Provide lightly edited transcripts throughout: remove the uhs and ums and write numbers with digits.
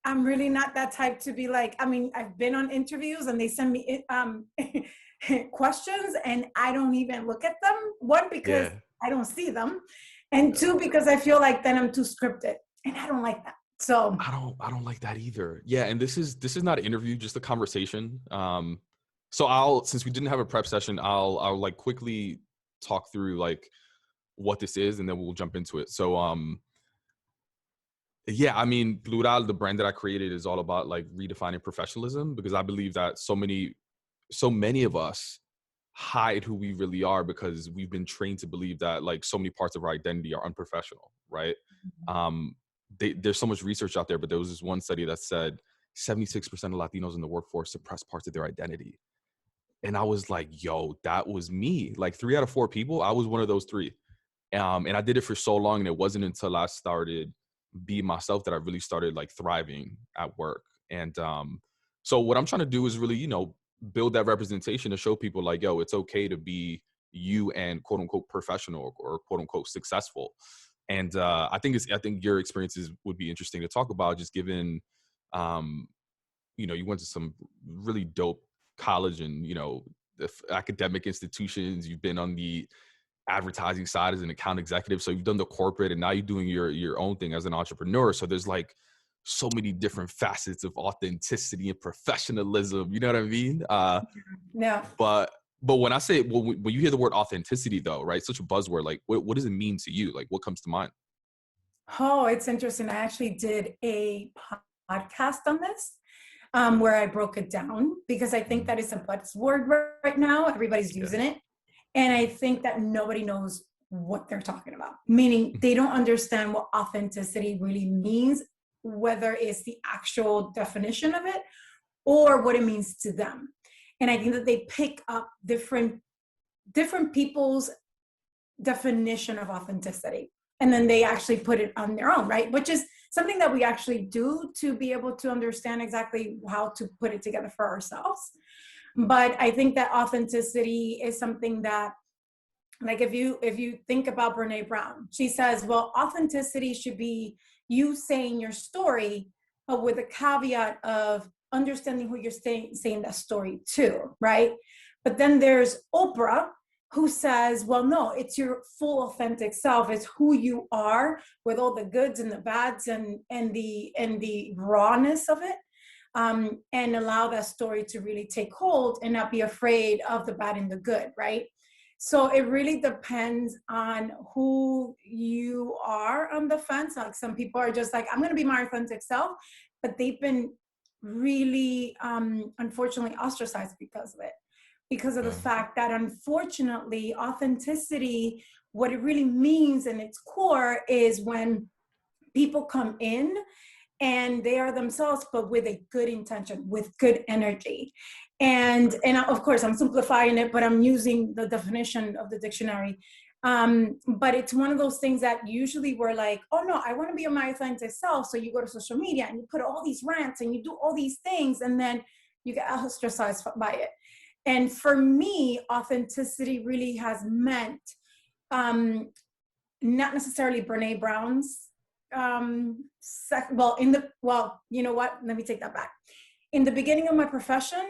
I'm really not that type to be like, I mean, I've been on interviews and they send me questions and I don't even look at them. One, because Yeah. I don't see them. And Yeah. two, because I feel like then I'm too scripted and I don't like that. So I don't like that either. Yeah. And this is not an interview, just a conversation. So since we didn't have a prep session, I'll like quickly talk through like what this is and then we'll jump into it. So, yeah, I mean, Plural, the brand that I created is all about like redefining professionalism because I believe that so many of us hide who we really are because we've been trained to believe that like so many parts of our identity are unprofessional, right? Um, there's so much research out there, but there was this one study that said 76% of Latinos in the workforce suppress parts of their identity. And I was like, yo, that was me. Like 3 out of 4 people, I was one of those 3. And I did it for so long. And it wasn't until I started be myself that I really started like thriving at work. And so what I'm trying to do is really, build that representation to show people like, yo, it's okay to be you and quote unquote professional or quote unquote successful. And I think your experiences would be interesting to talk about, just given, you went to some really dope college and, the academic institutions. You've been on the advertising side as an account executive. So you've done the corporate and now you're doing your own thing as an entrepreneur. So there's like so many different facets of authenticity and professionalism. You know what I mean? yeah. But when I say, when you hear the word authenticity though, right? Such a buzzword, like what does it mean to you? Like what comes to mind? Oh, it's interesting. I actually did a podcast on this where I broke it down because I think that is a buzzword right now. Everybody's Yeah. using it. And I think that nobody knows what they're talking about, meaning they don't understand what authenticity really means, whether it's the actual definition of it or what it means to them. And I think that they pick up different people's definition of authenticity. And then they actually put it on their own, right? Which is something that we actually do to be able to understand exactly how to put it together for ourselves. But I think that authenticity is something that, like if you think about Brene Brown, she says, well, authenticity should be you saying your story, but with a caveat of understanding who you're saying that story to, right? But then there's Oprah, who says, well, no, it's your full authentic self. It's who you are with all the goods and the bads and the rawness of it. And allow that story to really take hold and not be afraid of the bad and the good, right? So it really depends on who you are on the fence. Like some people are just like, I'm going to be my authentic self, but they've been really, unfortunately, ostracized because of it. Because of the Yeah. fact that, unfortunately, authenticity, what it really means in its core is when people come in and they are themselves, but with a good intention, with good energy. And of course, I'm simplifying it, but I'm using the definition of the dictionary. But it's one of those things that usually we're like, oh no, I want to be my authentic self. So you go to social media and you put all these rants and you do all these things, and then you get ostracized by it. And for me, authenticity really has meant not necessarily Brene Brown's you know what? Let me take that back. In the beginning of my profession,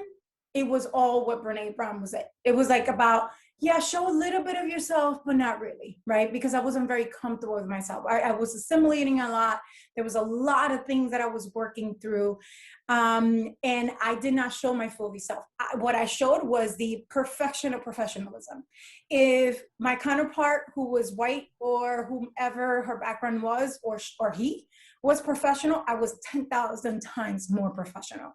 it was all what Brene Brown was. It was like about, yeah, show a little bit of yourself, but not really, right? Because I wasn't very comfortable with myself. I was assimilating a lot. There was a lot of things that I was working through. And I did not show my fully self. What I showed was the perfection of professionalism. If my counterpart, who was white or whomever her background was, or he was professional, I was 10,000 times more professional,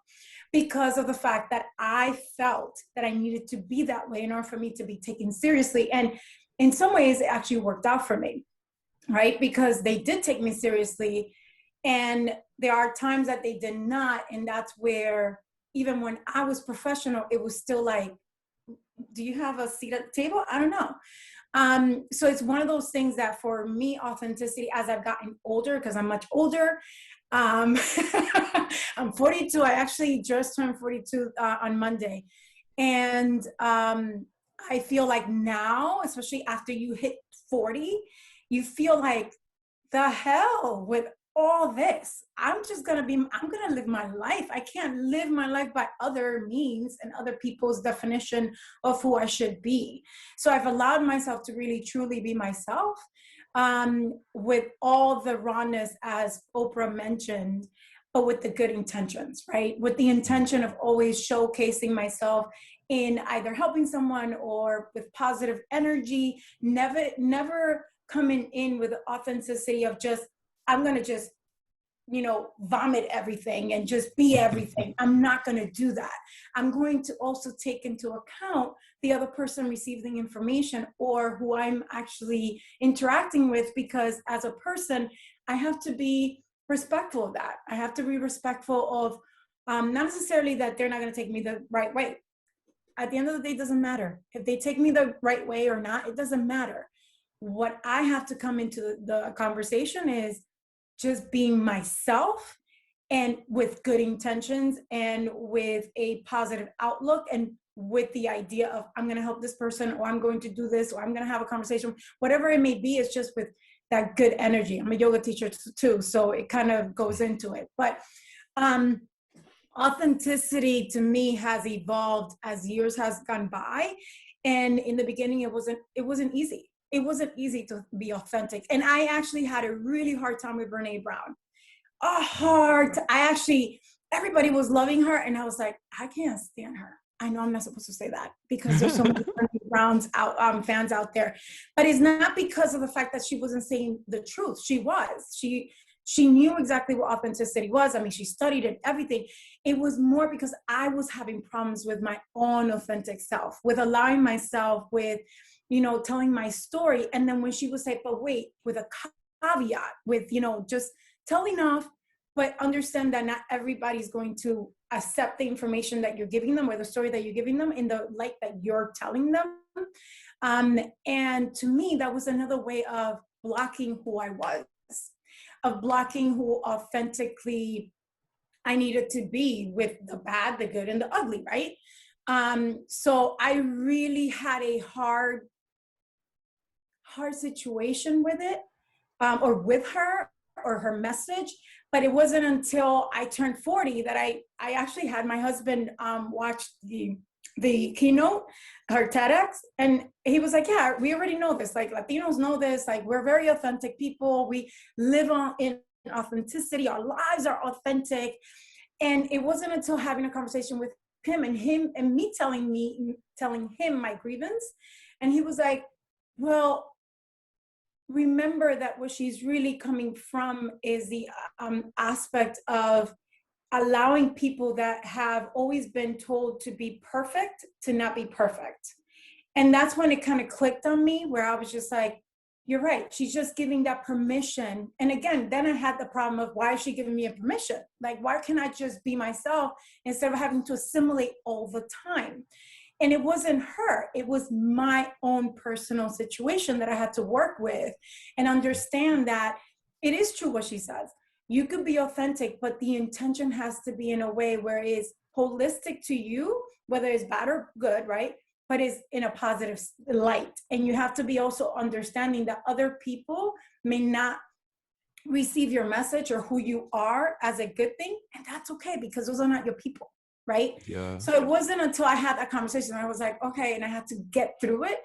because of the fact that I felt that I needed to be that way in order for me to be taken seriously. And in some ways, it actually worked out for me, right? Because they did take me seriously. And there are times that they did not. And that's where, even when I was professional, it was still like, do you have a seat at the table? I don't know. So it's one of those things that for me, authenticity, as I've gotten older, because I'm much older, I'm 42. I actually just turned 42 on Monday. And I feel like now, especially after you hit 40, you feel like, the hell with all this. I'm going to live my life. I can't live my life by other means and other people's definition of who I should be. So I've allowed myself to really, truly be myself, with all the rawness, as Oprah mentioned, but with the good intentions, right? With the intention of always showcasing myself in either helping someone or with positive energy, never coming in with the authenticity of just, I'm going to just, vomit everything and just be everything. I'm not going to do that. I'm going to also take into account the other person receiving information or who I'm actually interacting with, because as a person, I have to be respectful of that. I have to be respectful of, not necessarily that they're not going to take me the right way. At the end of the day, it doesn't matter. If they take me the right way or not, it doesn't matter. What I have to come into the conversation is just being myself, and with good intentions and with a positive outlook, and with the idea of, I'm going to help this person, or I'm going to do this, or I'm going to have a conversation, whatever it may be. It's just with that good energy. I'm a yoga teacher too, so it kind of goes into it. But authenticity to me has evolved as years has gone by. And in the beginning, it wasn't easy. It wasn't easy to be authentic. And I actually had a really hard time with Brene Brown. Everybody was loving her. And I was like, I can't stand her. I know I'm not supposed to say that because there's so many Brene Brown's fans out there. But it's not because of the fact that she wasn't saying the truth. She was. She knew exactly what authenticity was. I mean, she studied it, everything. It was more because I was having problems with my own authentic self, with allowing myself, with, telling my story. And then when she would say, but wait, with a caveat, with, just tell enough, but understand that not everybody's going to accept the information that you're giving them or the story that you're giving them in the light that you're telling them. And to me, that was another way of blocking who I was, of blocking who authentically I needed to be, with the bad, the good, and the ugly, right? So I really had a hard situation with it, or with her, or her message. But it wasn't until I turned 40 that I actually had my husband watch the keynote, her TEDx, and he was like, yeah, we already know this. Like, Latinos know this. Like, we're very authentic people. We live in authenticity. Our lives are authentic. And it wasn't until having a conversation with him and me telling him my grievance. And he was like, well, remember that what she's really coming from is the aspect of allowing people that have always been told to be perfect to not be perfect. And that's when it kind of clicked on me, where I was just like, you're right. She's just giving that permission. And again, then I had the problem of, why is she giving me a permission? Like, why can't I just be myself instead of having to assimilate all the time? And it wasn't her. It was my own personal situation that I had to work with and understand that it is true what she says. You could be authentic, but the intention has to be in a way where it is holistic to you, whether it's bad or good, right? But is in a positive light. And you have to be also understanding that other people may not receive your message or who you are as a good thing. And that's okay, because those are not your people, right? Yeah. So it wasn't until I had that conversation, I was like, okay, and I had to get through it.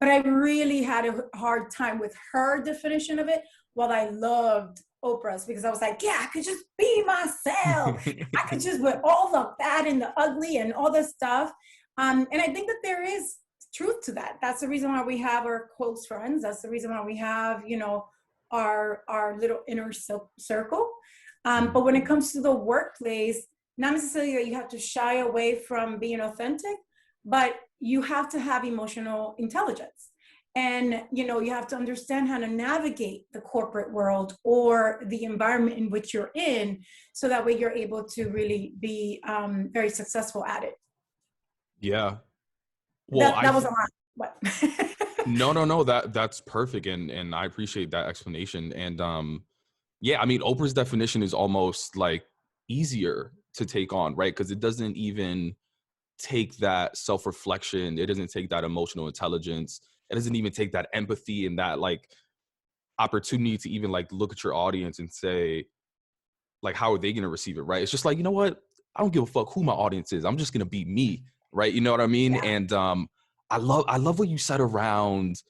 But I really had a hard time with her definition of it, while I loved Oprah's, because I was like, yeah, I could just be myself. I could just, with all the bad and the ugly and all this stuff. And I think that there is truth to that. That's the reason why we have our close friends. That's the reason why we have, our little inner circle. But when it comes to the workplace, not necessarily that you have to shy away from being authentic, but you have to have emotional intelligence. And, you have to understand how to navigate the corporate world or the environment in which you're in, so that way you're able to really be very successful at it. Yeah. Well, that was a lot. What? No, that's perfect. And I appreciate that explanation. And yeah, I mean, Oprah's definition is almost like easier to take on, right? Because it doesn't even take that self-reflection. It doesn't take that emotional intelligence. It doesn't even take that empathy and that like opportunity to even like look at your audience and say, like, how are they going to receive it? Right. It's just like, you know what? I don't give a fuck who my audience is. I'm just going to be me. Right. You know what I mean? Yeah. And I love what you said around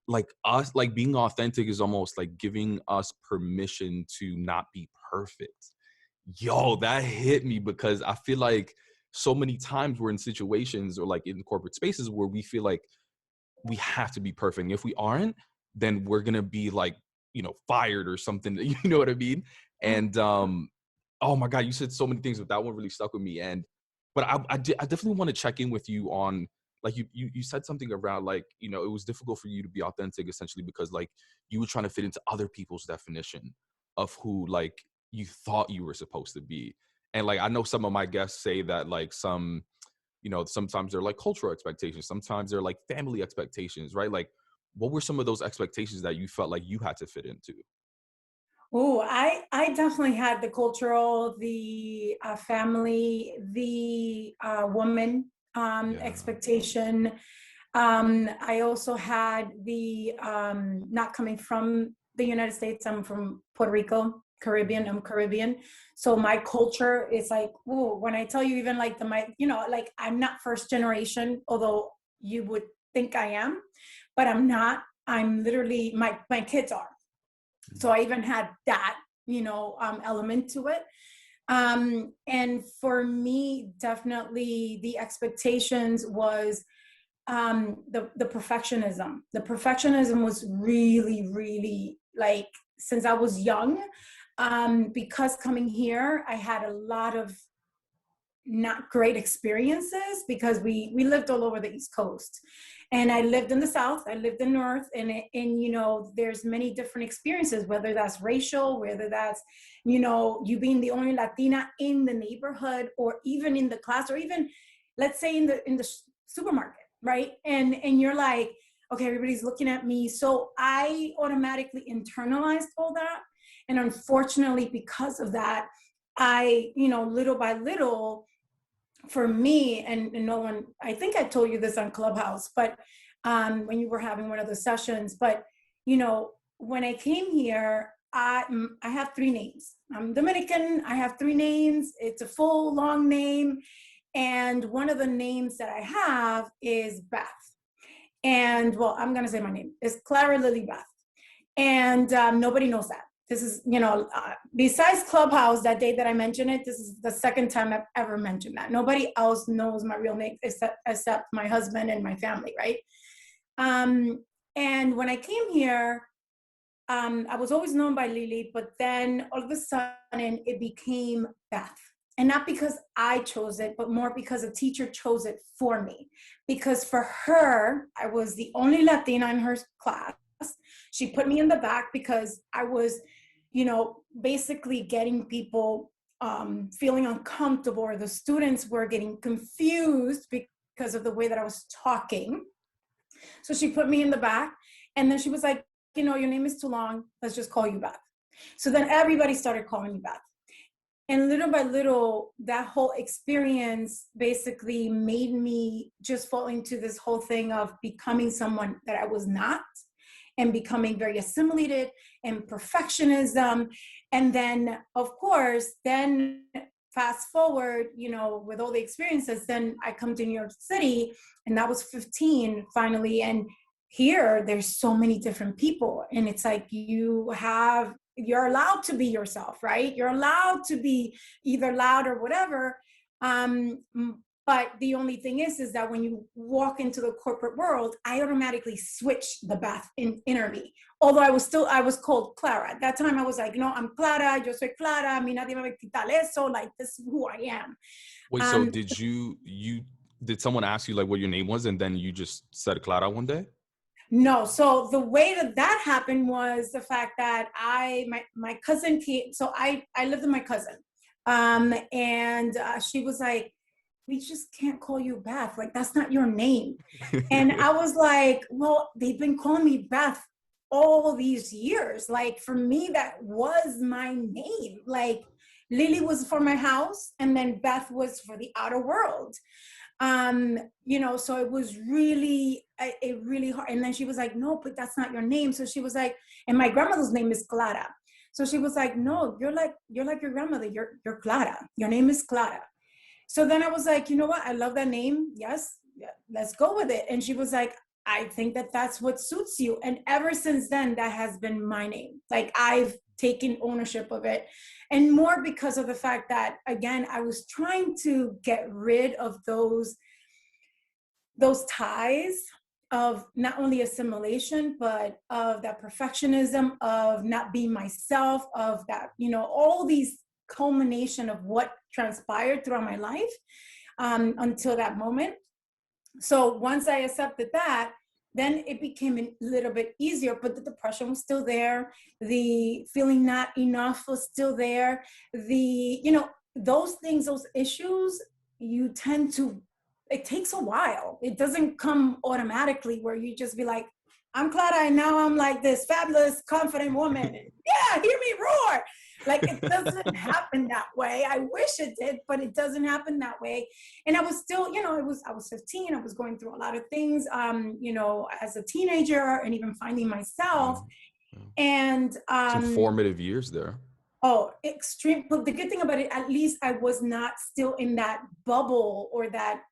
like us, like being authentic is almost like giving us permission to not be perfect. Yo, that hit me because I feel like so many times we're in situations or like in corporate spaces where we feel like we have to be perfect. And if we aren't, then we're going to be like, you know, fired or something. You know what I mean? And oh my God, you said so many things, but that one really stuck with me. And, but I definitely want to check in with you on, like, you said something around, like, you know, it was difficult for you to be authentic essentially because like you were trying to fit into other people's definition of who like you thought you were supposed to be. And like, I know some of my guests say that like some, you know, sometimes they're like cultural expectations, sometimes they're like family expectations, right? Like, what were some of those expectations that you felt like you had to fit into? Oh, I definitely had the cultural, the family, the woman Yeah. expectation. I also had the not coming from the United States. I'm from Puerto Rico, Caribbean. I'm Caribbean, so my culture is like, oh, when I tell you, even like you know, like I'm not first generation, although you would think I am, but I'm not. I'm literally my kids are. So I even had that, you know, element to it. And for me, definitely the expectations was the perfectionism. The perfectionism was really, really like since I was young, because coming here, I had a lot of not great experiences because we lived all over the East Coast, and I lived in the South, I lived in North, and you know, there's many different experiences, whether that's racial, whether that's, you know, you being the only Latina in the neighborhood, or even in the class, or even let's say in the supermarket, right? And you're like, okay, everybody's looking at me, so I automatically internalized all that. And unfortunately, because of that, I, you know, little by little, for me, and no one, I think I told you this on Clubhouse, but when you were having one of the sessions, but you know, when I came here, I have three names. I'm Dominican. I have three names. It's a full long name, and one of the names that I have is Beth. And well, I'm gonna say my name is Clara Lily Beth, and nobody knows that. This is, you know, besides Clubhouse, that day that I mentioned it, this is the second time I've ever mentioned that. Nobody else knows my real name except my husband and my family, right? And when I came here, I was always known by Lily, but then all of a sudden it became Beth. And not because I chose it, but more because a teacher chose it for me. Because for her, I was the only Latina in her class. She put me in the back because I was, you know, basically getting people feeling uncomfortable, or the students were getting confused because of the way that I was talking. So she put me in the back, and then she was like, you know, your name is too long. Let's just call you Beth. So then everybody started calling me Beth. And little by little, that whole experience basically made me just fall into this whole thing of becoming someone that I was not, and becoming very assimilated and perfectionism. And then, of course, then fast forward, you know, with all the experiences, then I come to New York City, and that was 15 finally. And here, there's so many different people. And it's like you're allowed to be yourself, right? You're allowed to be either loud or whatever. But the only thing is that when you walk into the corporate world, I automatically switch the Beth in me. Although I was called Clara. At that time, I was like, no, I'm Clara, yo soy Clara, a mí nadie me va a quitar eso, like, this is who I am. Wait, so did someone ask you like what your name was and then you just said Clara one day? No, so the way that happened was the fact that my cousin came, so I lived with my cousin, and she was like, we just can't call you Beth, like that's not your name. And I was like, well, they've been calling me Beth all these years. Like, for me, that was my name. Like, Lily was for my house, and then Beth was for the outer world. You know, so it was really hard. And then she was like, no, but that's not your name. So she was like, and my grandmother's name is Clara. So she was like, no, you're like your grandmother. You're Clara. Your name is Clara. So then I was like, you know what? I love that name. Yes, yeah, let's go with it. And she was like, I think that that's what suits you. And ever since then, that has been my name. Like I've taken ownership of it, and more because of the fact that, again, I was trying to get rid of those ties of not only assimilation, but of that perfectionism, of not being myself, of that, all these culmination of what transpired throughout my life until that moment. So once I accepted that, then it became a little bit easier, but the depression was still there. The feeling not enough was still there. Those things, those issues, you tend to, it takes a while. It doesn't come automatically where you just be like, I'm Clara, and now I'm like this fabulous, confident woman. Yeah, hear me roar. Like, it doesn't happen that way. I wish it did, but it doesn't happen that way. And I was still, I was 15. I was going through a lot of things, as a teenager, and even finding myself. And some formative years there. Oh, extreme. But the good thing about it, at least I was not still in that bubble or that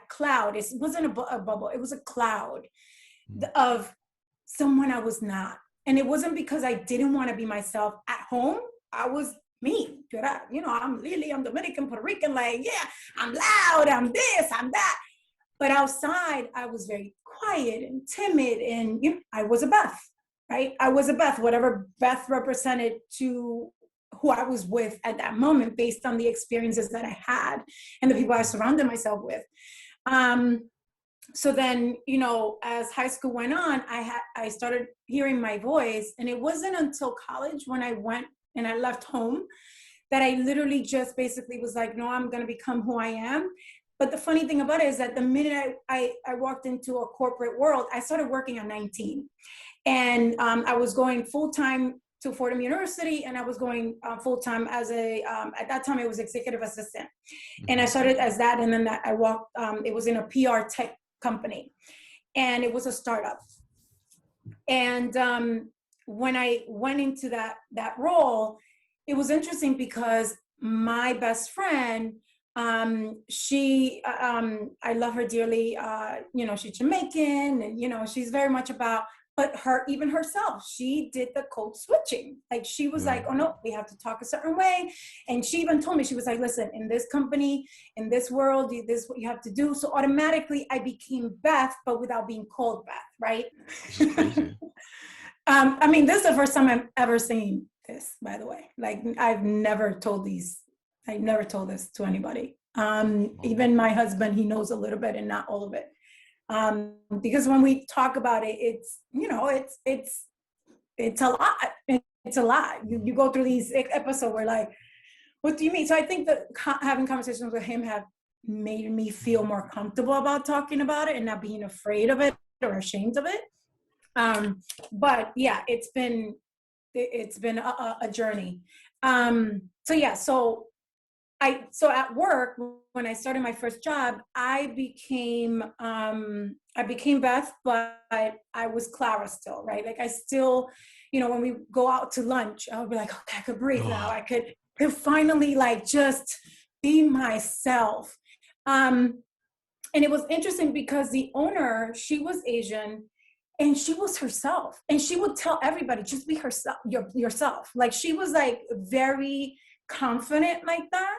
cloud. It wasn't a bubble. It was a cloud of someone I was not. And it wasn't because I didn't want to be myself at home. I was me. I'm Lily, I'm Dominican, Puerto Rican, like, yeah, I'm loud, I'm this, I'm that. But outside, I was very quiet and timid, and I was a Beth, right? I was a Beth, whatever Beth represented to who I was with at that moment, based on the experiences that I had and the people I surrounded myself with. So then, as high school went on, I started hearing my voice, and it wasn't until college when I went and I left home that I literally just basically was like, no, I'm going to become who I am. But the funny thing about it is that the minute I walked into a corporate world, I started working at 19. And I was going full-time to Fordham University, and I was going full-time as at that time, it was executive assistant. And I started as that, and then I walked, it was in a PR tech company, and it was a startup. And when I went into that role, it was interesting because my best friend, she, I love her dearly. She's Jamaican, and she's very much about, but even herself, she did the code switching. Like, she was like, oh no, we have to talk a certain way. And she even told me, she was like, listen, in this company, in this world, this is what you have to do. So automatically I became Beth, but without being called Beth, right? This is the first time I've ever seen this, by the way. Like, I've never told this to anybody. Even my husband, he knows a little bit and not all of it. Because when we talk about it, it's a lot. It's a lot. You go through these episodes where, like, what do you mean? So I think that having conversations with him have made me feel more comfortable about talking about it and not being afraid of it or ashamed of it. But yeah, it's been a journey. So at work, when I started my first job, I became Beth, but I was Clara still, right? Like, I still, when we go out to lunch, I would be like, okay, I could breathe now. I could finally, like, just be myself. And it was interesting because the owner, she was Asian, and she was herself, and she would tell everybody, just be herself, yourself. Like, she was like very confident like that.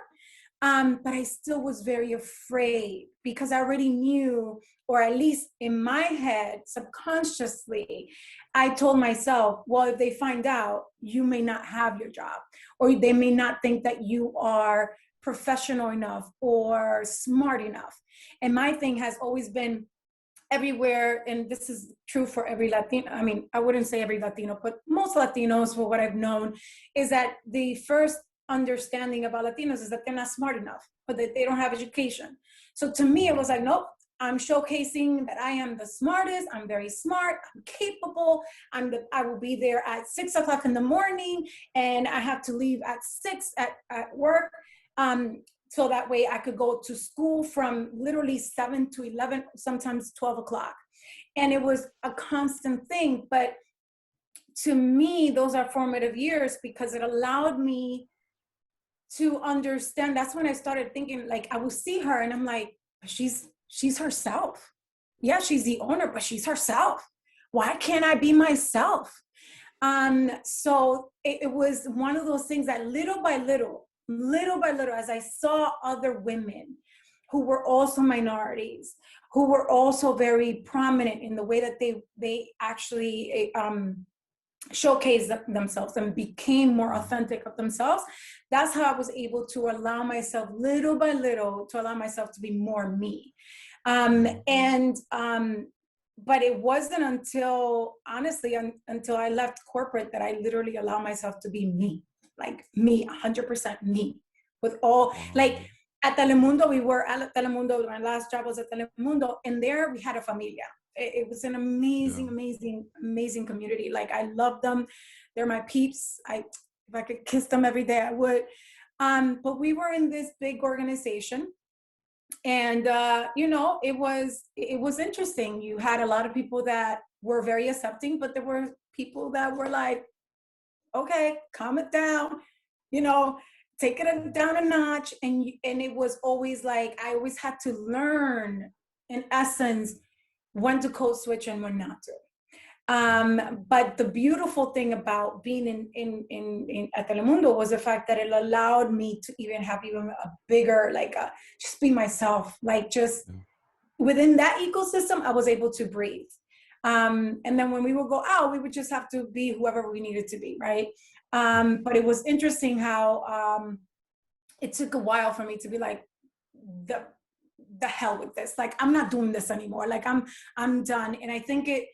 But I still was very afraid because I already knew, or at least in my head, subconsciously, I told myself, well, if they find out, you may not have your job, or they may not think that you are professional enough or smart enough. And my thing has always been, everywhere, and this is true for every Latino, I wouldn't say every Latino, but most Latinos, for what I've known, is that the first understanding about Latinos is that they're not smart enough, or that they don't have education. So to me, it was like, nope, I'm showcasing that I am the smartest, I'm very smart, I'm capable, I will be there at 6 o'clock in the morning, and I have to leave at 6 at work. So that way I could go to school from literally 7 to 11, sometimes 12 o'clock. And it was a constant thing. But to me, those are formative years because it allowed me to understand. That's when I started thinking, like, I would see her and I'm like, she's herself. Yeah, she's the owner, but she's herself. Why can't I be myself? So it was one of those things that little by little, as I saw other women who were also minorities, who were also very prominent in the way that they actually showcased themselves and became more authentic of themselves. That's how I was able to allow myself little by little to allow myself to be more me. But it wasn't until, honestly, until I left corporate that I literally allowed myself to be me, like me, 100% me, with all, like at Telemundo, we were at Telemundo, my last job was at Telemundo, and there we had a familia. It was an amazing, amazing community. Like, I love them. They're my peeps. If I could kiss them every day, I would. But we were in this big organization. And it was interesting. You had a lot of people that were very accepting, but there were people that were like, okay, calm it down, take it down a notch. And it was always like, I always had to learn, in essence, when to code switch and when not to. But the beautiful thing about being in at Telemundo was the fact that it allowed me to even have even a bigger, just be myself, just within that ecosystem, I was able to breathe. And then when we would go out, we would just have to be whoever we needed to be, right? But it was interesting how it took a while for me to be like, the hell with this. Like, I'm not doing this anymore. Like, I'm done. And I think it,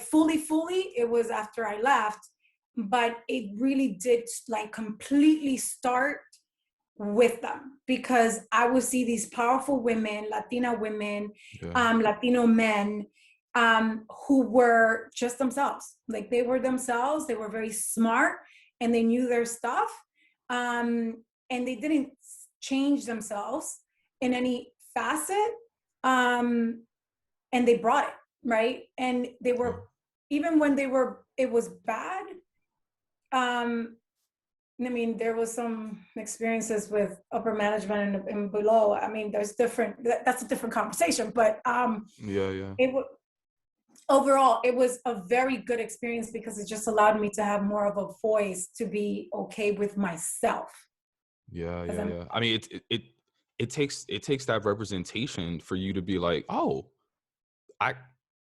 fully, it was after I left, but it really did completely start with them, because I would see these powerful women, Latina women, Latino men, who were just themselves. Like, they were themselves. They were very smart and they knew their stuff. And they didn't change themselves in any facet. And they brought it. Right. And they were, even when it was bad. There was some experiences with upper management and below. There's that's a different conversation, but overall, it was a very good experience because it just allowed me to have more of a voice, to be okay with myself. It takes that representation for you to be like, oh,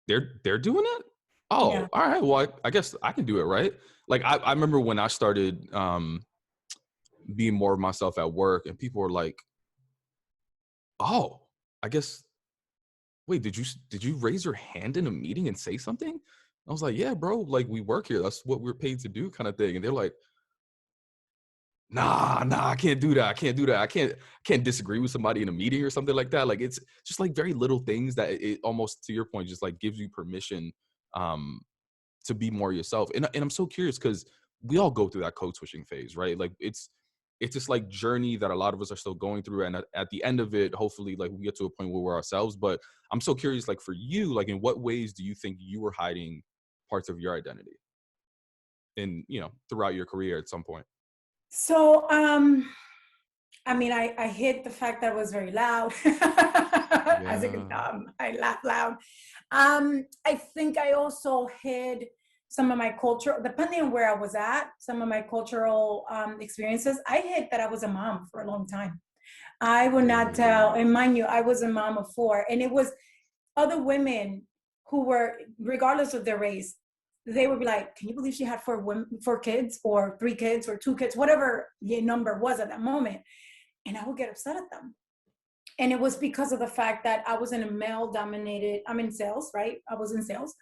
they're doing it. Oh, all right. Well, I guess I can do it, right? Like, I remember when I started being more of myself at work, and people were like, oh, I guess, wait, did you raise your hand in a meeting and say something? I was like, yeah, bro, like, we work here. That's what we're paid to do, kind of thing. And they're like, nah, I can't do that. I can't disagree with somebody in a meeting or something like that. Like, it's just like very little things that it almost, to your point, just like gives you permission to be more yourself. And I'm so curious, because we all go through that code switching phase, right? Like, it's this like journey that a lot of us are still going through. And at the end of it, hopefully, like, we get to a point where we're ourselves. But I'm so curious, like, for you, like, in what ways do you think you were hiding parts of your identity throughout your career at some point? So, I hid the fact that I was very loud. As I laugh loud. I think I also hid some of my culture, depending on where I was at, some of my cultural experiences. I hid that I was a mom for a long time. I would not tell, and mind you, I was a mom of 4, and it was other women who were, regardless of their race, they would be like, can you believe she had 4 kids or 3 kids or 2 kids, whatever your number was at that moment. And I would get upset at them. And it was because of the fact that I was in a male dominated, I'm in sales, right? I was in sales,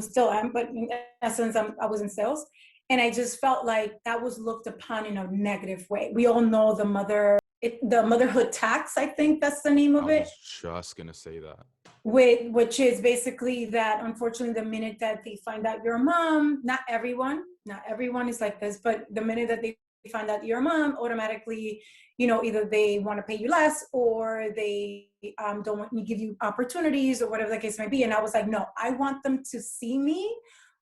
still am, but in essence, I was in sales. And I just felt like that was looked upon in a negative way. We all know the motherhood tax, I think that's the name of it. I was just going to say that. Which is basically that, unfortunately, the minute that they find out you're a mom, not everyone is like this, but the minute that they find out you're a mom, automatically, either they want to pay you less, or they don't want to give you opportunities, or whatever the case may be. And I was like, no, I want them to see me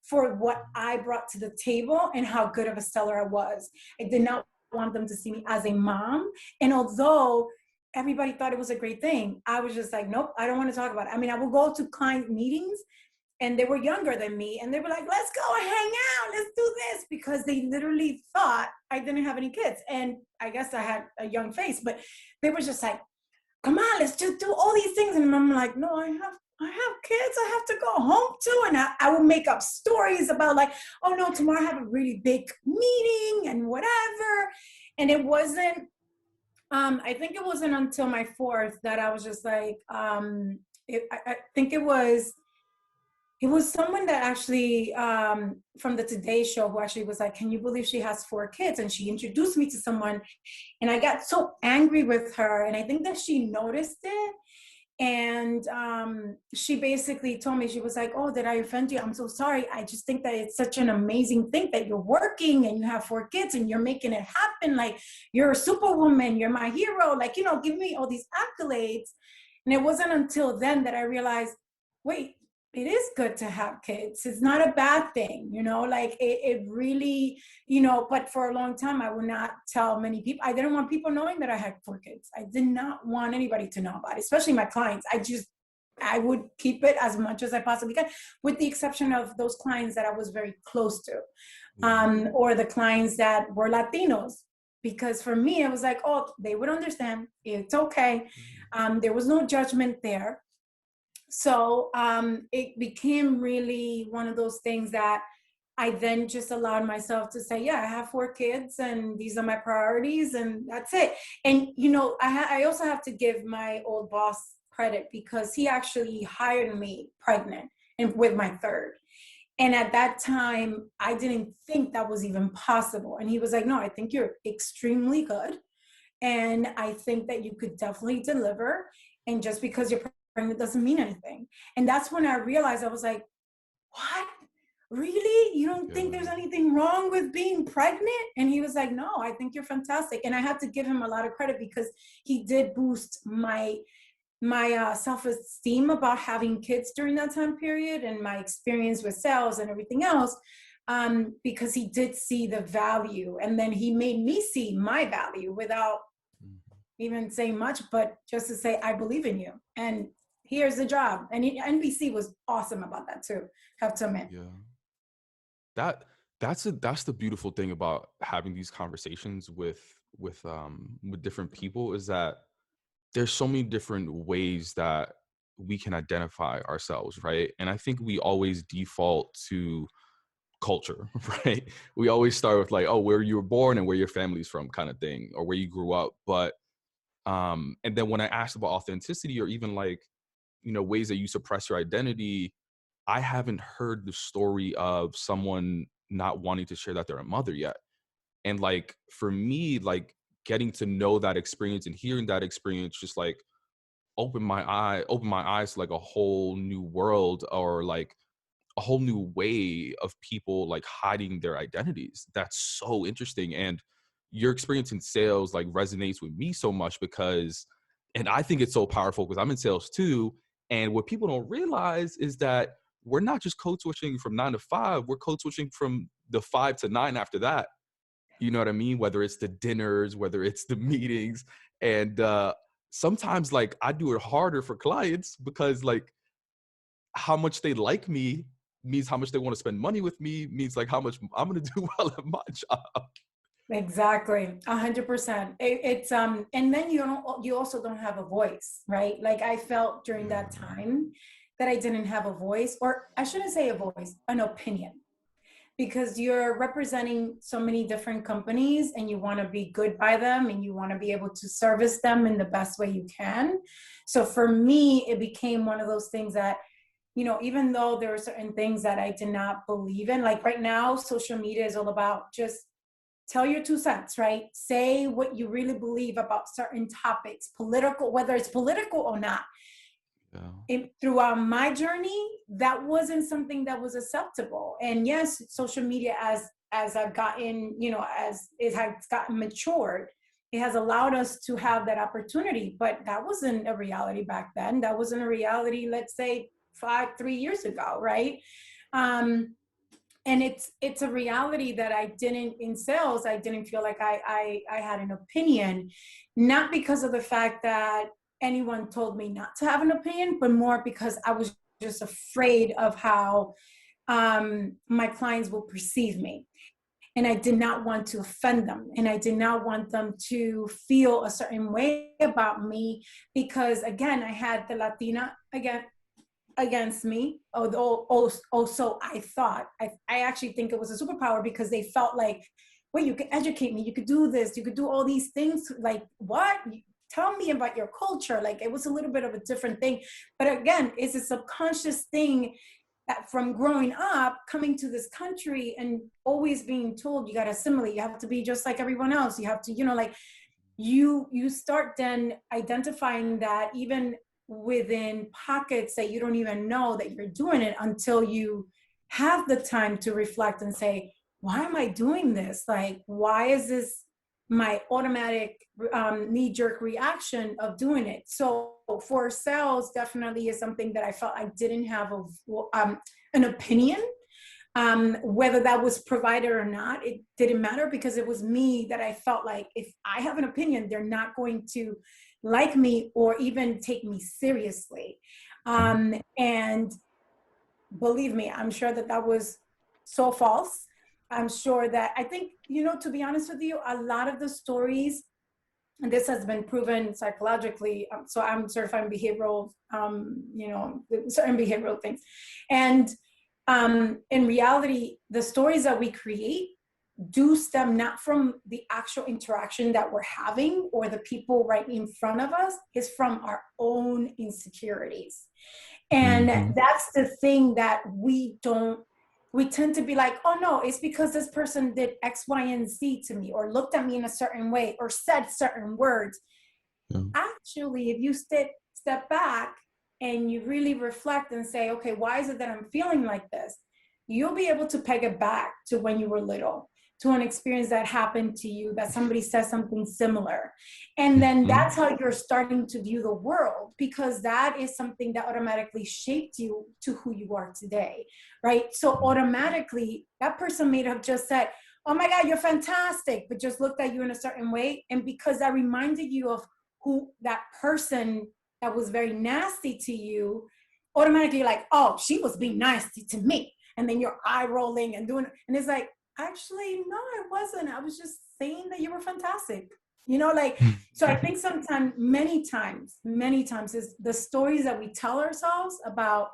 for what I brought to the table and how good of a seller I was. I did not want them to see me as a mom. And although everybody thought it was a great thing, I was just like, nope, I don't want to talk about it. I mean, I would go to client meetings and they were younger than me and they were like, let's go hang out, let's do this, because they literally thought I didn't have any kids. And I guess I had a young face, but they were just like, come on, let's just do all these things. And I'm like, no, I have kids I have to go home to. And I will make up stories about like, oh no, tomorrow I have a really big meeting and whatever. And it wasn't, I think it wasn't until my fourth that I was just like, I think it was someone that actually from the Today Show who actually was like, can you believe she has 4 kids? And she introduced me to someone and I got so angry with her. And I think that she noticed it. And she basically told me, she was like, oh, did I offend you? I'm so sorry. I just think that it's such an amazing thing that you're working and you have 4 kids and you're making it happen. Like, you're a superwoman, you're my hero. Like, you know, give me all these accolades. And it wasn't until then that I realized, wait, it is good to have kids. It's not a bad thing, you know, like it really, you know, but for a long time, I would not tell many people. I didn't want people knowing that I had 4 kids. I did not want anybody to know about it, especially my clients. I would keep it as much as I possibly can, with the exception of those clients that I was very close to, or the clients that were Latinos. Because for me, it was like, oh, they would understand. It's okay. There was no judgment there. So it became really one of those things that I then just allowed myself to say, yeah, I have 4 kids and these are my priorities and that's it. And, you know, I also have to give my old boss credit because he actually hired me pregnant and with my 3rd. And at that time, I didn't think that was even possible. And he was like, no, I think you're extremely good. And I think that you could definitely deliver. And just because you're pregnant doesn't mean anything. And that's when I realized, I was like, what? Really? You don't think there's anything wrong with being pregnant? And he was like, no, I think you're fantastic. And I had to give him a lot of credit because he did boost my self-esteem about having kids during that time period and my experience with sales and everything else, because he did see the value. And then he made me see my value without even saying much, but just to say, I believe in you. And here's the job. And NBC was awesome about that too, have to admit. Yeah. That's the beautiful thing about having these conversations with different people, is that there's so many different ways that we can identify ourselves, right? And I think we always default to culture, right? We always start with like, oh, where you were born and where your family's from kind of thing, or where you grew up. But and then when I asked about authenticity, or even like, you know, ways that you suppress your identity, I haven't heard the story of someone not wanting to share that they're a mother yet. And like, for me, like getting to know that experience and hearing that experience just like opened my eyes to like a whole new world, or like a whole new way of people like hiding their identities. That's so interesting. And your experience in sales like resonates with me so much because, and I think it's so powerful because I'm in sales too. And what people don't realize is that we're not just code switching from 9 to 5, we're code switching from the 5 to 9 after that. You know what I mean? Whether it's the dinners, whether it's the meetings. And sometimes like I do it harder for clients because like how much they like me means how much they want to spend money with me, means like how much I'm going to do well at my job. Exactly. 100%. It's and then you also don't have a voice, right? Like I felt during that time that I didn't have a voice, or I shouldn't say a voice, an opinion, because you're representing so many different companies and you want to be good by them and you want to be able to service them in the best way you can. So for me, it became one of those things that, you know, even though there are certain things that I did not believe in, like right now, social media is all about just tell your 2 cents, right? Say what you really believe about certain topics, political, whether it's political or not. Throughout my journey, that wasn't something that was acceptable. And yes, social media, as I've gotten, you know, as it has gotten matured, it has allowed us to have that opportunity. But that wasn't a reality back then. That wasn't a reality, let's say 3 years ago, right? And it's a reality that I didn't, in sales, I didn't feel like I had an opinion, not because of the fact that anyone told me not to have an opinion, but more because I was just afraid of how my clients will perceive me. And I did not want to offend them. And I did not want them to feel a certain way about me because, again, I had the Latina against me, although also I thought, I actually think it was a superpower because they felt like, well, you could educate me, you could do this, you could do all these things. Like, what? Tell me about your culture. Like, it was a little bit of a different thing. But again, it's a subconscious thing that from growing up, coming to this country and always being told you got to assimilate, you have to be just like everyone else. You have to, like you start then identifying that even within pockets that you don't even know that you're doing it until you have the time to reflect and say, why am I doing this? Like, why is this my automatic knee-jerk reaction of doing it? So for sales, definitely is something that I felt I didn't have an opinion. Whether that was provided or not, it didn't matter because it was me that I felt like if I have an opinion, they're not going to like me or even take me seriously. And believe me, I'm sure that was so false. I'm sure that I think, to be honest with you, a lot of the stories, and this has been proven psychologically. So I'm certified in behavioral, certain behavioral things. And in reality, the stories that we create do stem not from the actual interaction that we're having or the people right in front of us, is from our own insecurities. And that's the thing that we tend to be like, oh no, it's because this person did X, Y, and Z to me, or looked at me in a certain way, or said certain words. Yeah. Actually, if you step back and you really reflect and say, okay, why is it that I'm feeling like this? You'll be able to peg it back to when you were little, to an experience that happened to you, that somebody says something similar. And then that's how you're starting to view the world, because that is something that automatically shaped you to who you are today, right? So automatically, that person may have just said, oh my God, you're fantastic, but just looked at you in a certain way. And because that reminded you of who that person that was very nasty to you, automatically like, oh, she was being nasty to me. And then you're eye rolling and doing, and it's like, actually, no, I wasn't. I was just saying that you were fantastic. So I think sometimes, many times is the stories that we tell ourselves about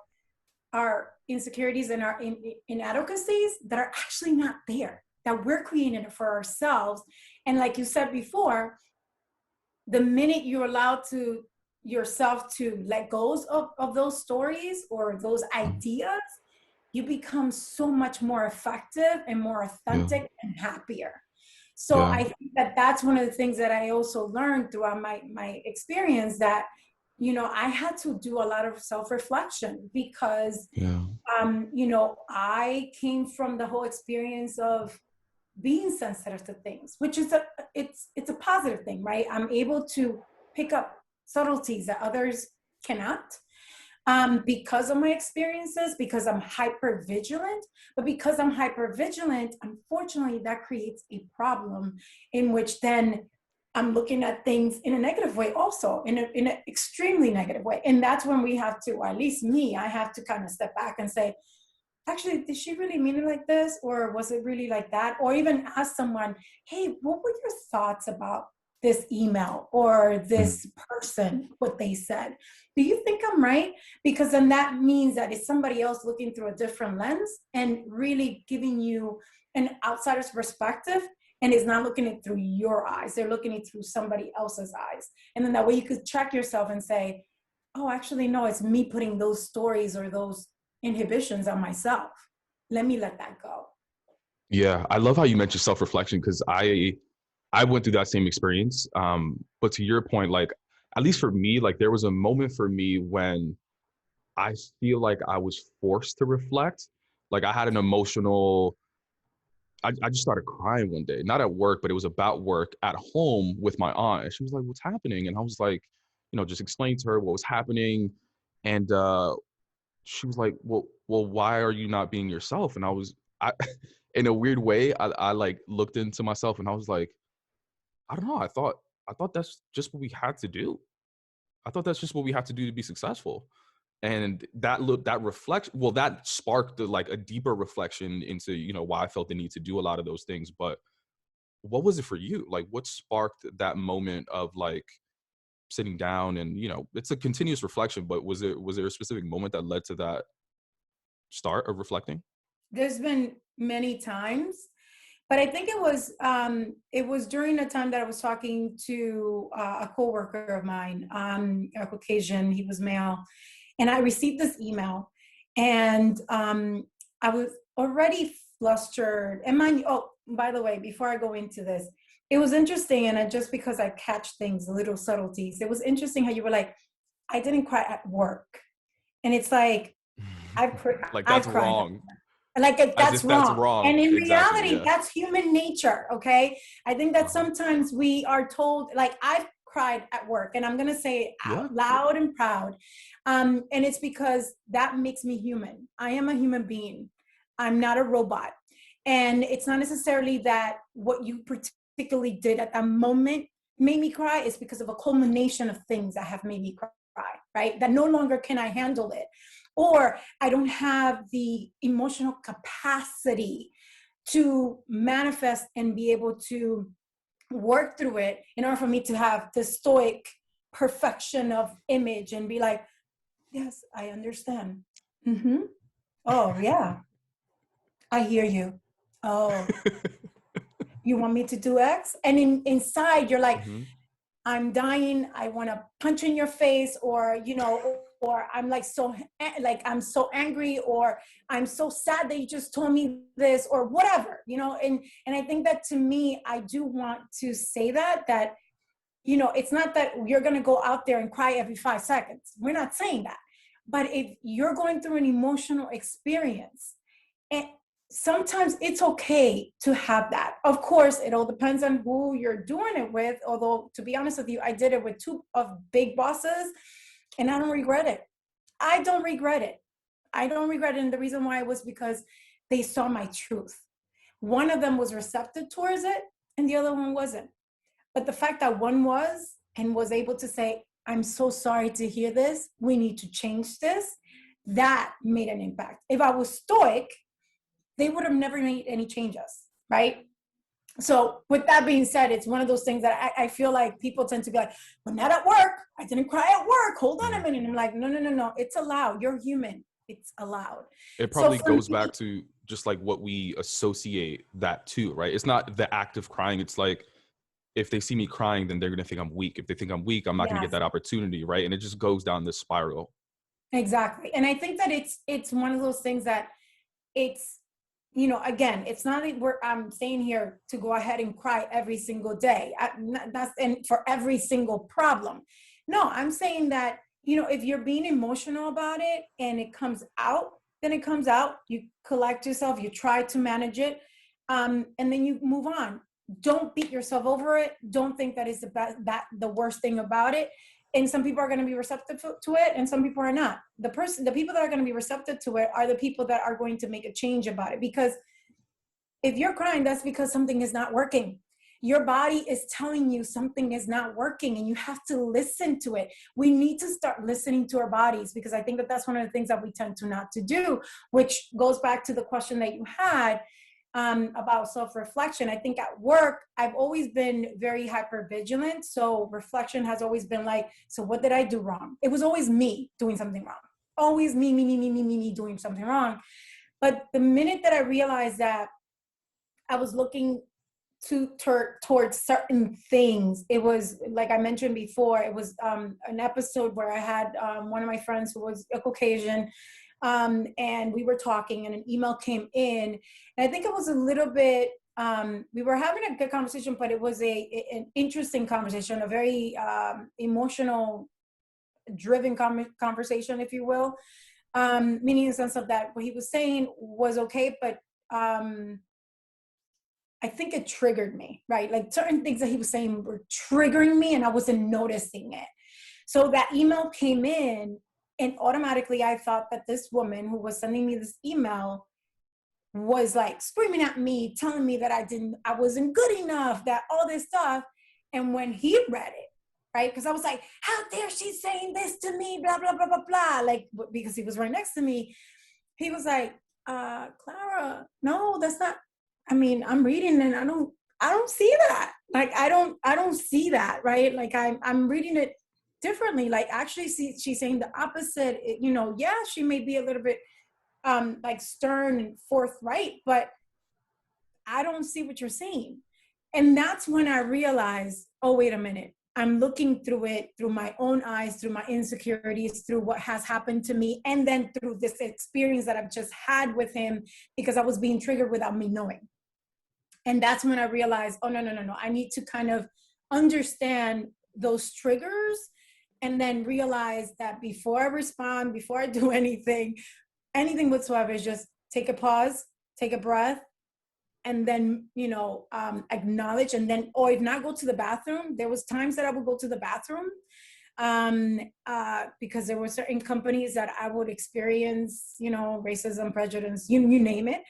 our insecurities and our inadequacies that are actually not there, that we're creating it for ourselves. And like you said before, the minute you allow yourself to let go of those stories or those ideas, you become so much more effective and more authentic and happier. So I think that's one of the things that I also learned throughout my experience, that, I had to do a lot of self-reflection because, I came from the whole experience of being sensitive to things, which is it's a positive thing, right? I'm able to pick up subtleties that others cannot. Because of my experiences, because I'm hyper vigilant. But because I'm hyper vigilant, unfortunately, that creates a problem in which then I'm looking at things in a negative way also, in an extremely negative way. And that's when we have to, or at least me, I have to kind of step back and say, actually, did she really mean it like this? Or was it really like that? Or even ask someone, hey, what were your thoughts about this email or this person, what they said? Do you think I'm right? Because then that means that it's somebody else looking through a different lens and really giving you an outsider's perspective, and is not looking it through your eyes. They're looking it through somebody else's eyes. And then that way you could check yourself and say, oh, actually, no, it's me putting those stories or those inhibitions on myself. Let me let that go. Yeah, I love how you mentioned self-reflection, because I went through that same experience. But to your point, like, at least for me, like, there was a moment for me when I feel like I was forced to reflect. Like, I had an emotional, I just started crying one day, not at work, but it was about work at home with my aunt. And she was like, what's happening? And I was like, just explain to her what was happening. And she was like, well, why are you not being yourself? And I was I, in a weird way, I like looked into myself and I was like, I don't know. I thought that's just what we had to do. I thought that's just what we have to do to be successful. And that reflects, well, that sparked like a deeper reflection into, you know, why I felt the need to do a lot of those things. But what was it for you? Like, what sparked that moment of like sitting down and, you know, it's a continuous reflection, but was there a specific moment that led to that start of reflecting? There's been many times, but I think it was during a time that I was talking to a coworker of mine, a Caucasian. He was male, and I received this email, and I was already flustered. And mind you, oh, by the way, before I go into this, it was interesting, and just because I catch things, little subtleties, it was interesting how you were like, I didn't cry at work, and it's like Like I've that's cried. wrong. Like if As that's if that's wrong. And wrong. in Exactly. reality, Yeah. that's human nature. Okay. I think that Uh-huh. sometimes we are told, like I've cried at work, and I'm going to say it Yeah. out loud and proud. And it's because that makes me human. I am a human being. I'm not a robot. And it's not necessarily that what you particularly did at that moment made me cry. It's because of a culmination of things that have made me cry, right? That no longer can I handle it. Or I don't have the emotional capacity to manifest and be able to work through it in order for me to have the stoic perfection of image and be like, yes, I understand. Mm-hmm. Oh, yeah, I hear you. Oh, you want me to do X? And inside, you're like, Hmm. I'm dying. I want to punch in your face, or, you know, or I'm like, I'm so angry, or I'm so sad that you just told me this, or whatever, you know? And I think that to me, I do want to say that, you know, it's not that you're going to go out there and cry every 5 seconds. We're not saying that. But if you're going through an emotional experience, and sometimes it's okay to have that. Of course, it all depends on who you're doing it with. Although, to be honest with you, I did it with two of big bosses, and I don't regret it. I don't regret it. I don't regret it. And the reason why was because they saw my truth. One of them was receptive towards it, and the other one wasn't. But the fact that one was and was able to say, I'm so sorry to hear this, we need to change this, that made an impact. If I was stoic, they would have never made any changes, right? So with that being said, it's one of those things that I feel like people tend to be like, well, not at work. I didn't cry at work. Hold on a minute. And I'm like, no. It's allowed. You're human. It's allowed. It So probably for goes me, back to just like what we associate that to, right? It's not the act of crying. It's like, if they see me crying, then they're going to think I'm weak. If they think I'm weak, I'm not going to get yes, that opportunity, right? And it just goes down this spiral. exactly. And I think that it's one of those things that it's, you know, again, it's not like I'm saying here to go ahead and cry every single day. That's and for every single problem. No, I'm saying that, you know, if you're being emotional about it and it comes out, then it comes out. You collect yourself, you try to manage it, and then you move on. Don't beat yourself over it. Don't think that is the worst thing about it. And some people are going to be receptive to it, and some people are not. The people that are going to be receptive to it are the people that are going to make a change about it. Because if you're crying, that's because something is not working. Your body is telling you something is not working, and you have to listen to it. We need to start listening to our bodies, because I think that that's one of the things that we tend to not to do, which goes back to the question that you had about self-reflection. I think at work, I've always been very hypervigilant. So reflection has always been like, so what did I do wrong? It was always me doing something wrong. Always me doing something wrong. But the minute that I realized that I was looking towards certain things, it was like I mentioned before, it was an episode where I had one of my friends who was a Caucasian, and we were talking, and an email came in, and I think it was a little bit, we were having a good conversation, but it was an interesting conversation, a very emotional driven conversation, if you will, meaning in the sense of that what he was saying was okay, but I think it triggered me, right? Like certain things that he was saying were triggering me, and I wasn't noticing it. So that email came in, and automatically I thought that this woman who was sending me this email was like screaming at me, telling me that I wasn't good enough, that all this stuff. And when he read it, right? Because I was like, how dare she saying this to me, blah, blah, blah, blah, blah. Like, because he was right next to me. He was like, Clara, no, that's not, I mean, I'm reading and I don't see that. Like, I don't see that, right? Like I'm reading it differently. Like actually she's saying the opposite. Yeah, she may be a little bit like stern and forthright, but I don't see what you're saying. And that's when I realized, oh, wait a minute. I'm looking through it, through my own eyes, through my insecurities, through what has happened to me, and then through this experience that I've just had with him because I was being triggered without me knowing. And that's when I realized, oh, no. I need to kind of understand those triggers and then realize that before I respond, before I do anything whatsoever, is just take a pause, take a breath, and then, acknowledge, and then, or if not, go to the bathroom. There was times that I would go to the bathroom because there were certain companies that I would experience, racism, prejudice, you name it.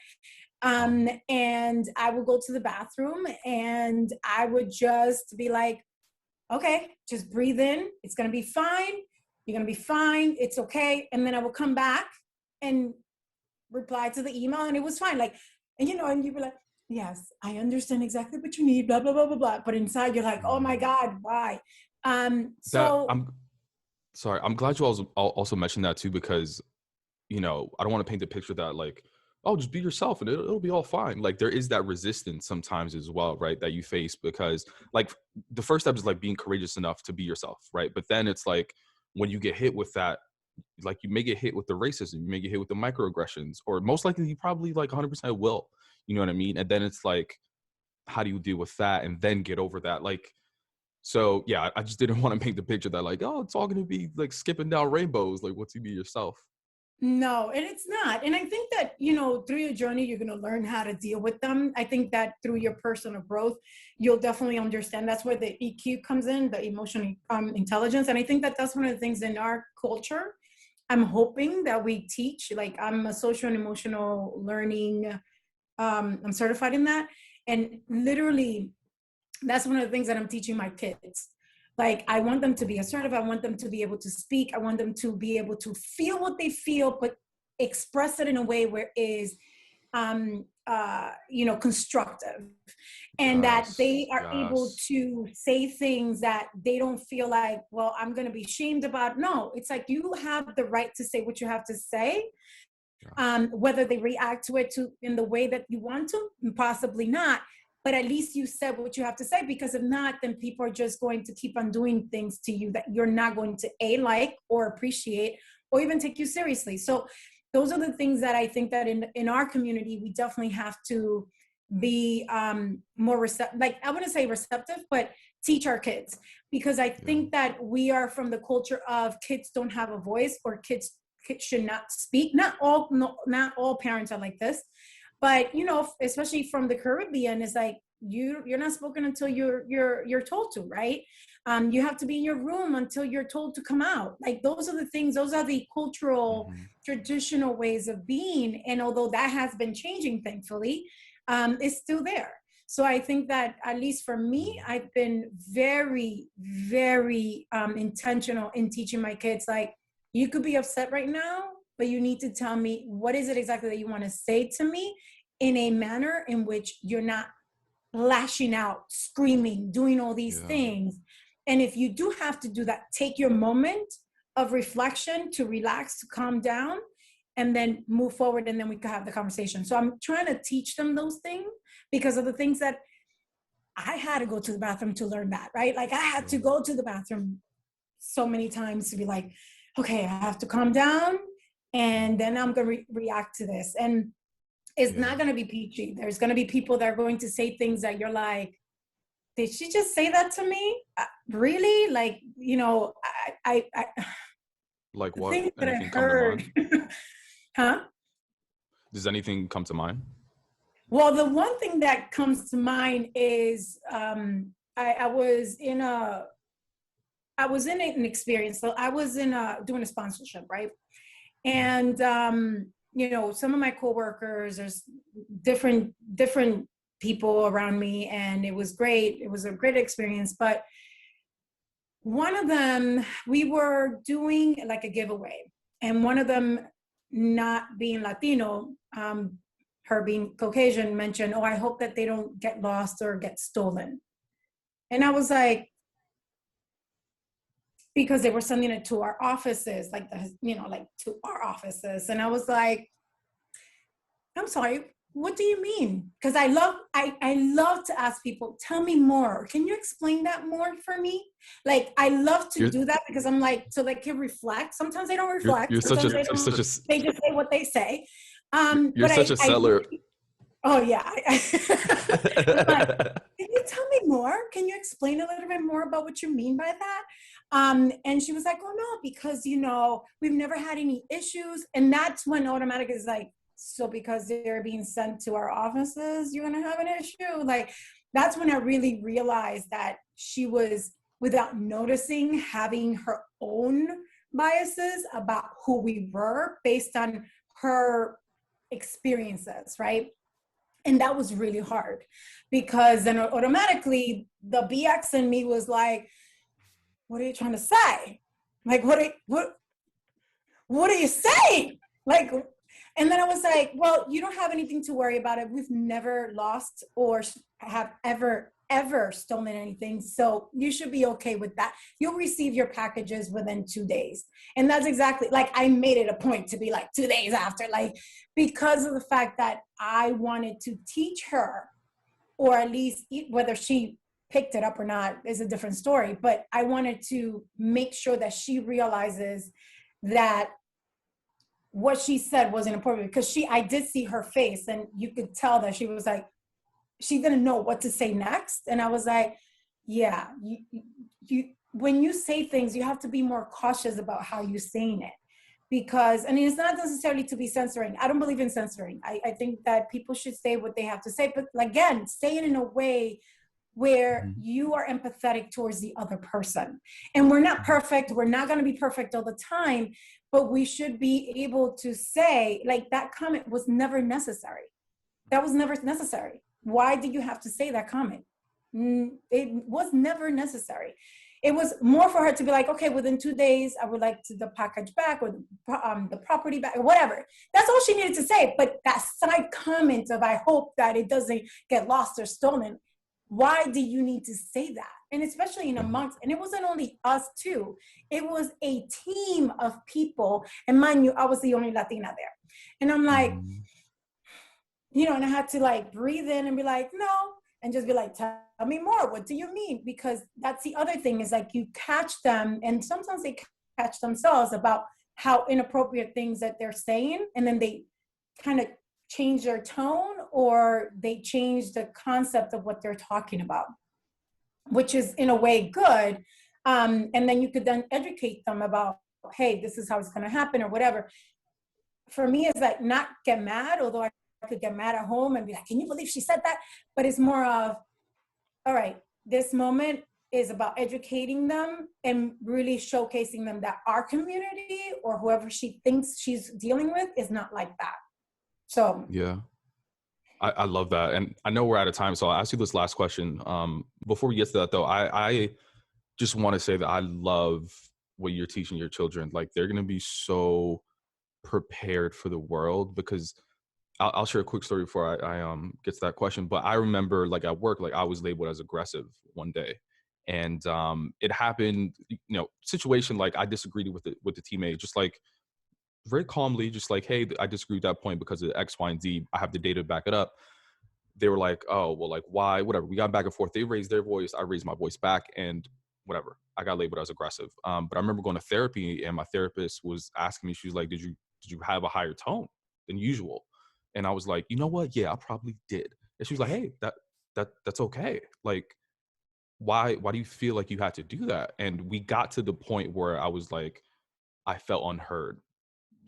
And I would go to the bathroom and I would just be like, okay, just breathe in. It's going to be fine. You're going to be fine. It's okay. And then I would come back and reply to the email and it was fine. Like, and you'd be like, yes, I understand exactly what you need, blah, blah, blah, blah, blah. But inside you're like, oh my God, why? I'm sorry. I'm glad you also mentioned that too, because, I don't want to paint the picture that like, oh, just be yourself and it'll be all fine. Like there is that resistance sometimes as well, right? That you face because like the first step is like being courageous enough to be yourself, right? But then it's like when you get hit with that, like you may get hit with the racism, you may get hit with the microaggressions, or most likely you probably like 100% will, you know what I mean? And then it's like, how do you deal with that and then get over that? Like, so yeah, I just didn't want to paint the picture that like, oh, it's all going to be like skipping down rainbows. Like once you be yourself. No, and it's not. And I think that, through your journey, you're going to learn how to deal with them. I think that through your personal growth, you'll definitely understand. That's where the EQ comes in, the emotional intelligence. And I think that that's one of the things in our culture. I'm hoping that we teach, like I'm a social and emotional learning. I'm certified in that. And literally, that's one of the things that I'm teaching my kids. Like, I want them to be assertive. I want them to be able to speak. I want them to be able to feel what they feel, but express it in a way where it is, constructive. And that they are able to say things that they don't feel like, well, I'm going to be shamed about. No, it's like you have the right to say what you have to say. Whether they react to it in the way that you want to, possibly not. But at least you said what you have to say, because if not, then people are just going to keep on doing things to you that you're not going to like or appreciate or even take you seriously. So those are the things that I think that in our community, we definitely have to be more receptive. Like, I wouldn't say receptive, but teach our kids, because I think that we are from the culture of kids don't have a voice or kids should not speak. Not all parents are like this. But, especially from the Caribbean, it's like you're not spoken until you're told to, right? You have to be in your room until you're told to come out. Like those are the things, those are the cultural, traditional ways of being. And although that has been changing, thankfully, it's still there. So I think that, at least for me, I've been very, very intentional in teaching my kids, like, you could be upset right now, but you need to tell me what is it exactly that you want to say to me in a manner in which you're not lashing out, screaming, doing all these things. And if you do have to do that, take your moment of reflection to relax, to calm down, and then move forward, and then we can have the conversation. So I'm trying to teach them those things because of the things that I had to go to the bathroom to learn that, right? Like I had to go to the bathroom so many times to be like, okay, I have to calm down, and then I'm going to react to this. And it's not going to be peachy. There's going to be people that are going to say things that you're like, did she just say that to me? Really? Like, I like what? Things that I Anything heard. come to mind? Huh? Does anything come to mind? Well, the one thing that comes to mind is I was in an experience. So I was doing a sponsorship, right? And some of my coworkers, there's different people around me, and it was great. It was a great experience. But one of them, we were doing like a giveaway, and one of them, not being Latino, her being Caucasian, mentioned, "Oh, I hope that they don't get lost or get stolen." And I was like, because they were sending it to our offices, like like to our offices. And I was like, I'm sorry, what do you mean? Because I love to ask people, tell me more. Can you explain that more for me? Like, I love to do that, because I'm like, so they can reflect. Sometimes they don't reflect. You're Sometimes such a they just say what they say. you're But such a seller. oh yeah. I'm like, can you tell me more? Can you explain a little bit more about what you mean by that? And she was like, oh no, because we've never had any issues. And that's when automatic is like, so because they're being sent to our offices, you're gonna have an issue. Like, that's when I really realized that she was, without noticing, having her own biases about who we were based on her experiences, right? And that was really hard, because then automatically the BX in me was like, what are you trying to say? Like, what are you saying? Like, and then I was like, well, you don't have anything to worry about it. We've never lost or have ever stolen anything. So you should be okay with that. You'll receive your packages within 2 days. And that's exactly, like, I made it a point to be like 2 days after, like, because of the fact that I wanted to teach her, or at least whether she picked it up or not is a different story. But I wanted to make sure that she realizes that what she said wasn't important, because I did see her face, and you could tell that she was like, she didn't know what to say next. And I was like, yeah, you when you say things, you have to be more cautious about how you're saying it, because, I mean, it's not necessarily to be censoring. I don't believe in censoring. I think that people should say what they have to say, but again, say it in a way where you are empathetic towards the other person. And we're not perfect. We're not going to be perfect all the time, but we should be able to say, like, that comment was never necessary. That was never necessary. Why did you have to say that comment? It was never necessary. It was more for her to be like, okay, within 2 days, I would like the package back, or the property back, or whatever. That's all she needed to say. But that side comment of, I hope that it doesn't get lost or stolen, why do you need to say that? And especially in amongst, and it wasn't only us two, it was a team of people. And mind you, I was the only Latina there. And I'm like, and I had to like breathe in and be like, no, and just be like, tell me more. What do you mean? Because that's the other thing, is like, you catch them, and sometimes they catch themselves about how inappropriate things that they're saying, and then they kind of change their tone, or they change the concept of what they're talking about, which is in a way good. And then you could then educate them about, hey, this is how it's going to happen, or whatever. For me, it's like, not get mad, although I could get mad at home and be like, can you believe she said that? But it's more of, all right, this moment is about educating them and really showcasing them that our community, or whoever she thinks she's dealing with, is not like that. So yeah, I love that. And I know we're out of time, so I'll ask you this last question. Before we get to that though, I just want to say that I love what you're teaching your children. Like, they're going to be so prepared for the world, because I'll share a quick story before I get to that question. But I remember, like, at work, like, I was labeled as aggressive one day, and it happened, situation, like, I disagreed with the teammate, just like very calmly, just like, hey, I disagree with that point because of X, Y, and Z. I have the data to back it up. They were like, oh, well, like, why? Whatever. We got back and forth. They raised their voice. I raised my voice back, and whatever. I got labeled as aggressive. But I remember going to therapy, and my therapist was asking me, she was like, did you have a higher tone than usual? And I was like, you know what? Yeah, I probably did. And she was like, hey, that's okay. Like, why do you feel like you had to do that? And we got to the point where I was like, I felt unheard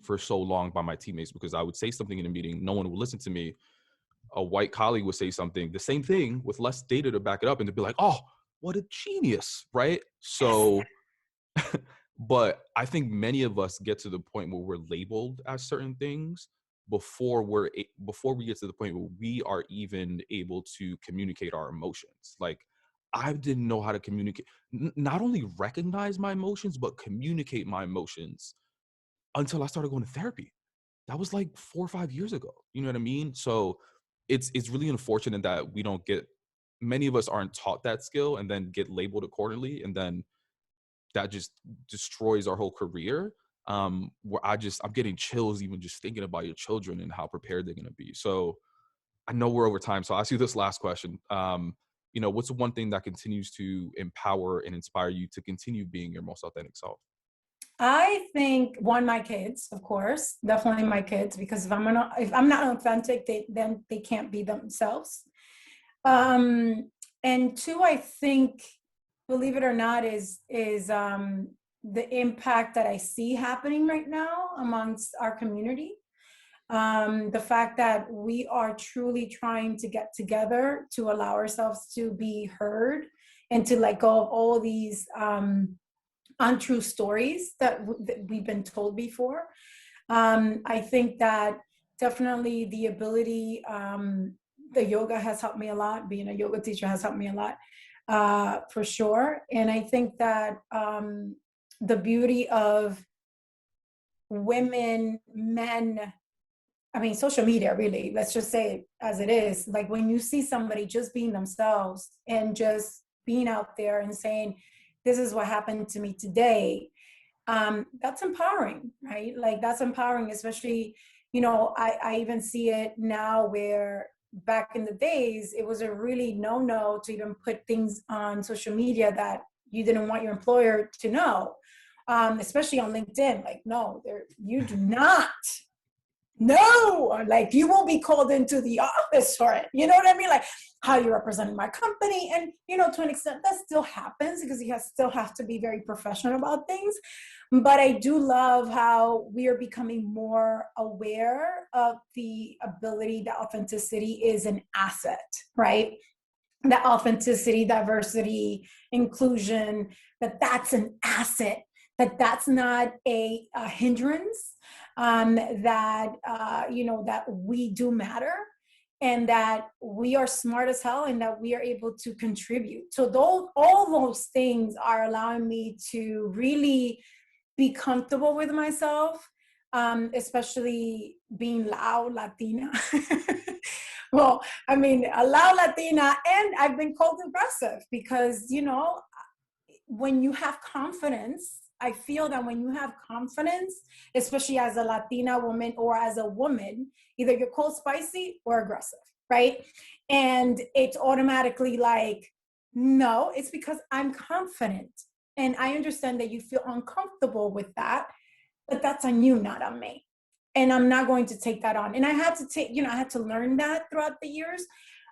for so long by my teammates, because I would say something in a meeting, no one would listen to me. A white colleague would say something, the same thing, with less data to back it up, and to be like, oh, what a genius, right? So, but I think many of us get to the point where we're labeled as certain things, before before we get to the point where we are even able to communicate our emotions. Like, I didn't know how to communicate, not only recognize my emotions, but communicate my emotions until I started going to therapy. That was like 4 or 5 years ago. You know what I mean? So it's really unfortunate that we don't get, many of us aren't taught that skill and then get labeled accordingly. And then that just destroys our whole career. Where I'm getting chills even just thinking about your children and how prepared they're going to be. So I know we're over time. So I'll ask you this last question. What's the one thing that continues to empower and inspire you to continue being your most authentic self? I think one, my kids, of course, definitely my kids, because if I'm not authentic, then they can't be themselves. And two, I think, believe it or not, is the impact that I see happening right now amongst our community. The fact that we are truly trying to get together to allow ourselves to be heard and to let go of all these untrue stories that we've been told before. I think that definitely the ability, the yoga has helped me a lot. Being a yoga teacher has helped me a lot, for sure. And I think that the beauty of women, men, I mean, social media, really, let's just say it as it is. Like when you see somebody just being themselves and just being out there and saying, this is what happened to me today, that's empowering, right? Like that's empowering, especially, I even see it now where back in the days, it was a really no to even put things on social media that you didn't want your employer to know, especially on LinkedIn. Like, no, you do not. No, like you won't be called into the office for it. You know what I mean? Like how you're representing my company. And, to an extent that still happens because you still have to be very professional about things. But I do love how we are becoming more aware of the ability that authenticity is an asset, right? That authenticity, diversity, inclusion, that's an asset, that's not a hindrance, that we do matter and that we are smart as hell and that we are able to contribute. So all those things are allowing me to really be comfortable with myself, especially being loud Latina. Well, I mean, a loud Latina, and I've been called aggressive because, when you have confidence, I feel that when you have confidence, especially as a Latina woman or as a woman, either you're called spicy or aggressive, right? And it's automatically like, no, it's because I'm confident. And I understand that you feel uncomfortable with that, but that's on you, not on me. And I'm not going to take that on. And I had to learn that throughout the years.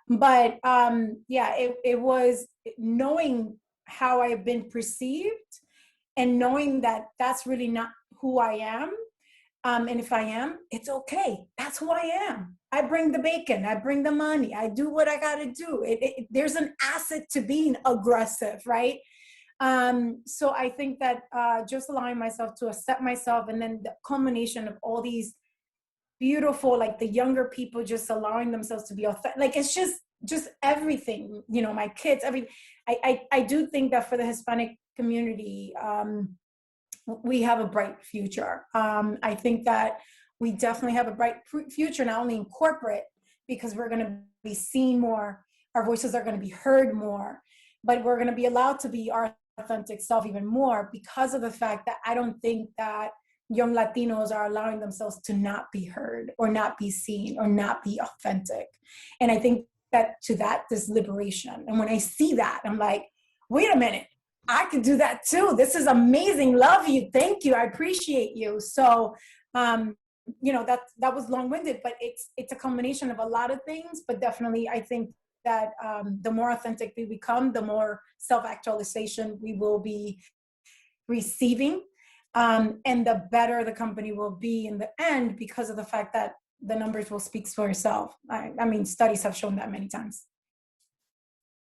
But it was knowing how I've been perceived and knowing that that's really not who I am. And if I am, it's okay. That's who I am. I bring the bacon. I bring the money. I do what I got to do. There's an asset to being aggressive, right? So I think that just allowing myself to accept myself, and then the culmination of all these beautiful, like the younger people just allowing themselves to be authentic, like it's just everything, my kids, I do think that for the Hispanic community, we have a bright future. I think that we definitely have a bright future, not only in corporate, because we're going to be seen more, our voices are going to be heard more, but we're going to be allowed to be our authentic self even more because of the fact that I don't think that young Latinos are allowing themselves to not be heard or not be seen or not be authentic. And I think that there's liberation. And when I see that, I'm like, wait a minute, I could do that too. This is amazing. Love you. Thank you. I appreciate you. So, that was long-winded, but it's a combination of a lot of things, but definitely I think that the more authentic we become, the more self-actualization we will be receiving, and the better the company will be in the end because of the fact that the numbers will speak for itself. I mean, studies have shown that many times.